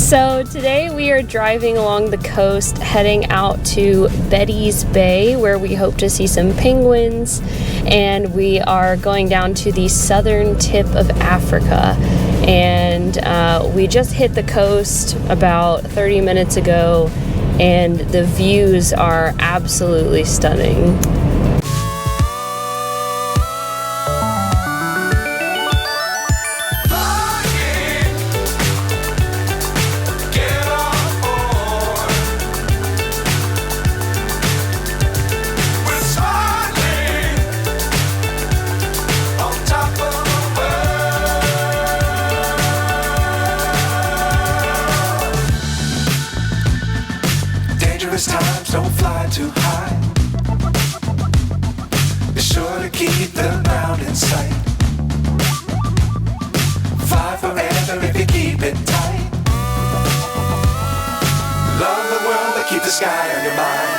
So today we are driving along the coast, heading out to Betty's Bay, where we hope to see some penguins, and we are going down to the southern tip of Africa. And we just hit the coast about 30 minutes ago, and the views are absolutely stunning. Times don't fly too high. Be sure to keep the ground in sight. Fly forever if you keep it tight. Love the world but keep the sky on your mind.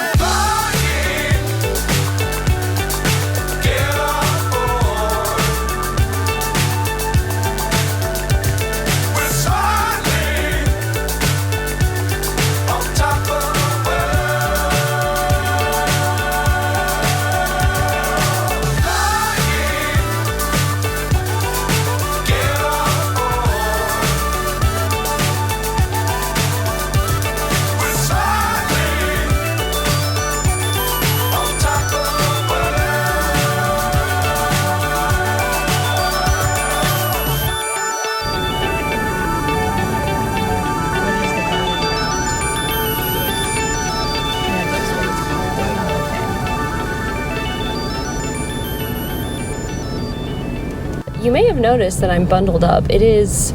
You may have noticed that I'm bundled up. It is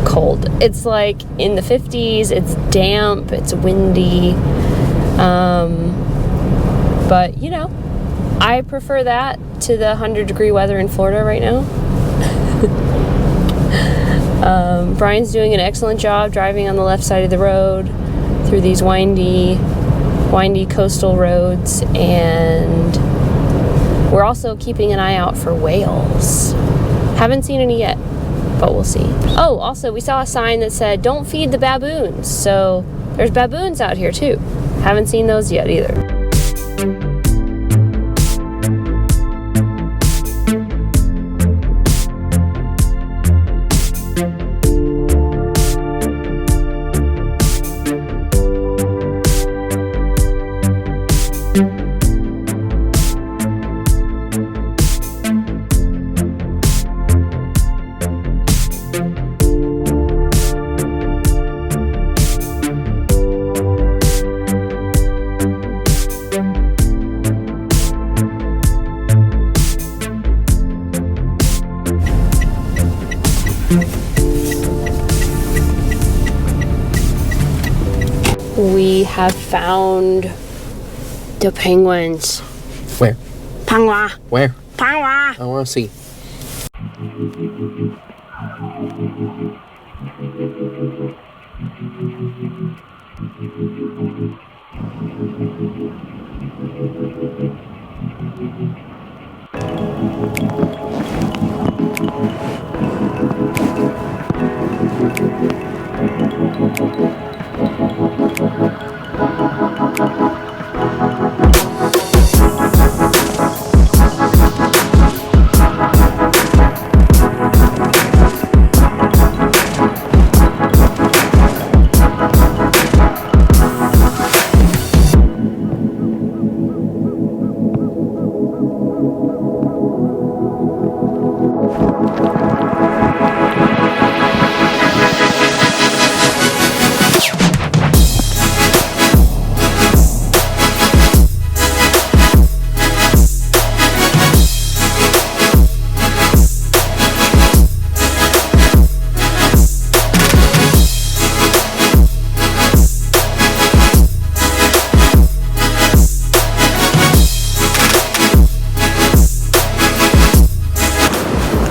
cold. It's like in the 50s, it's damp, it's windy. But, you know, I prefer that to the 100-degree weather in Florida right now. Brian's doing an excellent job driving on the left side of the road through these windy coastal roads, and we're also keeping an eye out for whales. Haven't seen any yet, but we'll see. Oh, also, we saw a sign that said, "Don't feed the baboons." So there's baboons out here too. Haven't seen those yet either. We have found the penguins. Where? Pangwa. Where? Pangwa. I want to see.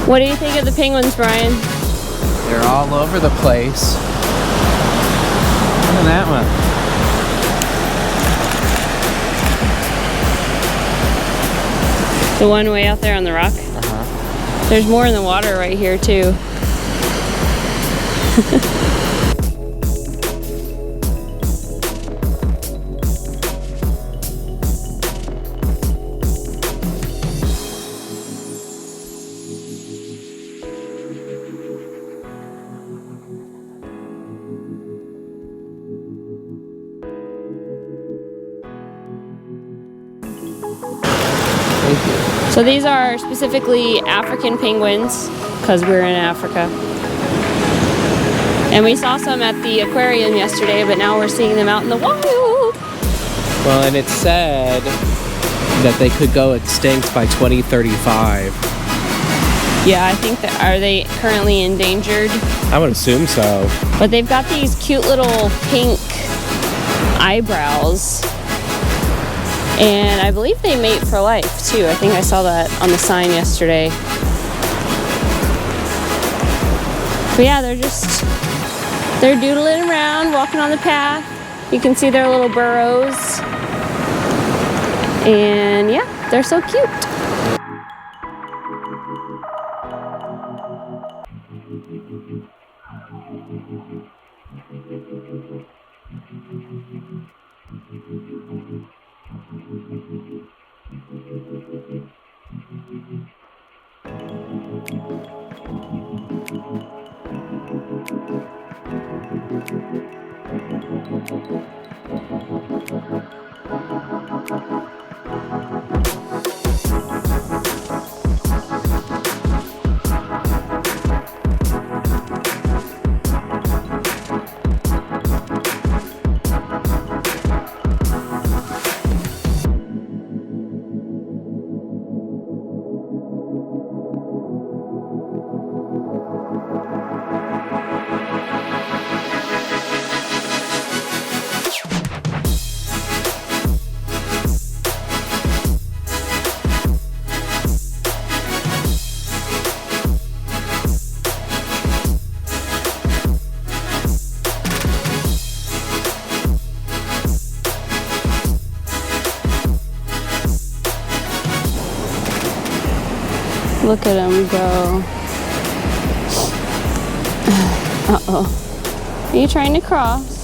What do you think of the penguins, Brian? They're all over the place. Look at that one. The one way out there on the rock? Uh-huh. There's more in the water right here, too. So these are specifically African penguins because we're in Africa. And we saw some at the aquarium yesterday, but now we're seeing them out in the wild. Well, and it said that they could go extinct by 2035. Yeah, I think that, are they currently endangered? I would assume so. But they've got these cute little pink eyebrows. And I believe they mate for life too. I think I saw that on the sign yesterday. But yeah, they're doodling around, walking on the path. You can see their little burrows. And yeah, they're so cute. Look at him go. Uh-oh. Are you trying to cross?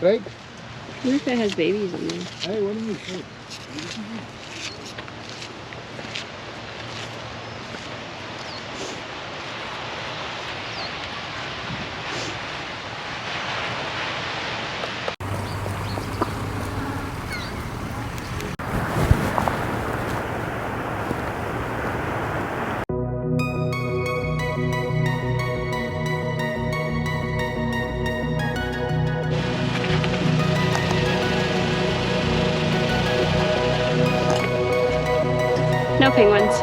Right? I wonder if it has babies in there. Hey, what do you think? No penguins.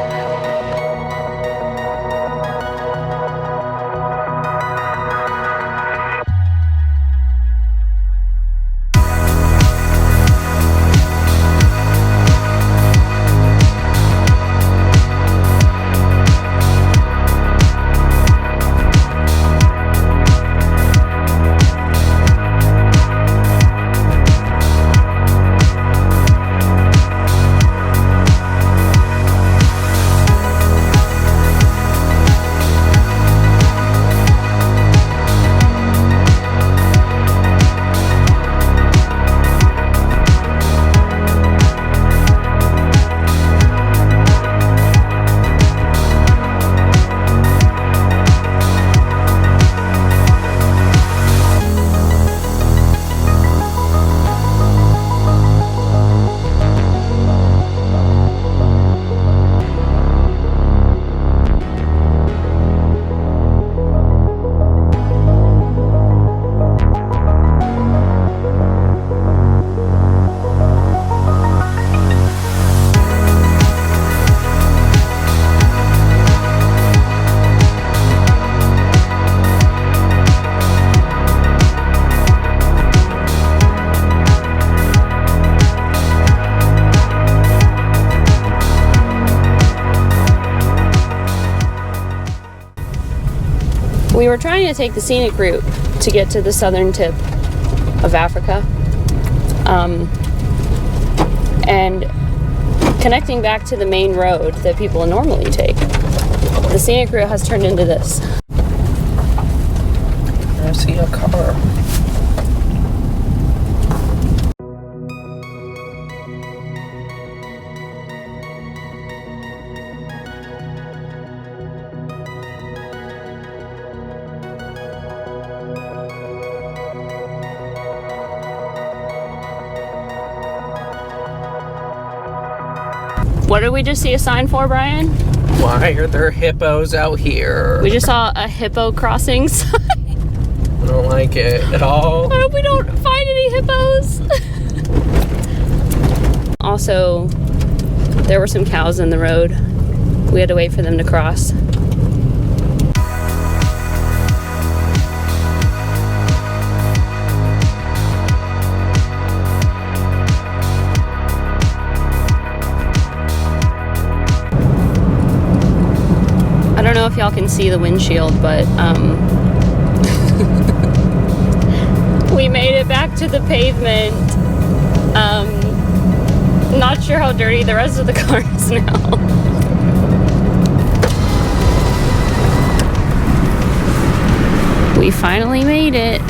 We were trying to take the scenic route to get to the southern tip of Africa. And connecting back to the main road that people normally take. The scenic route has turned into this. I see a car. What did we just see a sign for, Brian? Why are there hippos out here? We just saw a hippo crossing sign. I don't like it at all. I hope we don't find any hippos. Also, there were some cows in the road. We had to wait for them to cross. I don't know if y'all can see the windshield, but we made it back to the pavement. Not sure how dirty the rest of the car is now. We finally made it.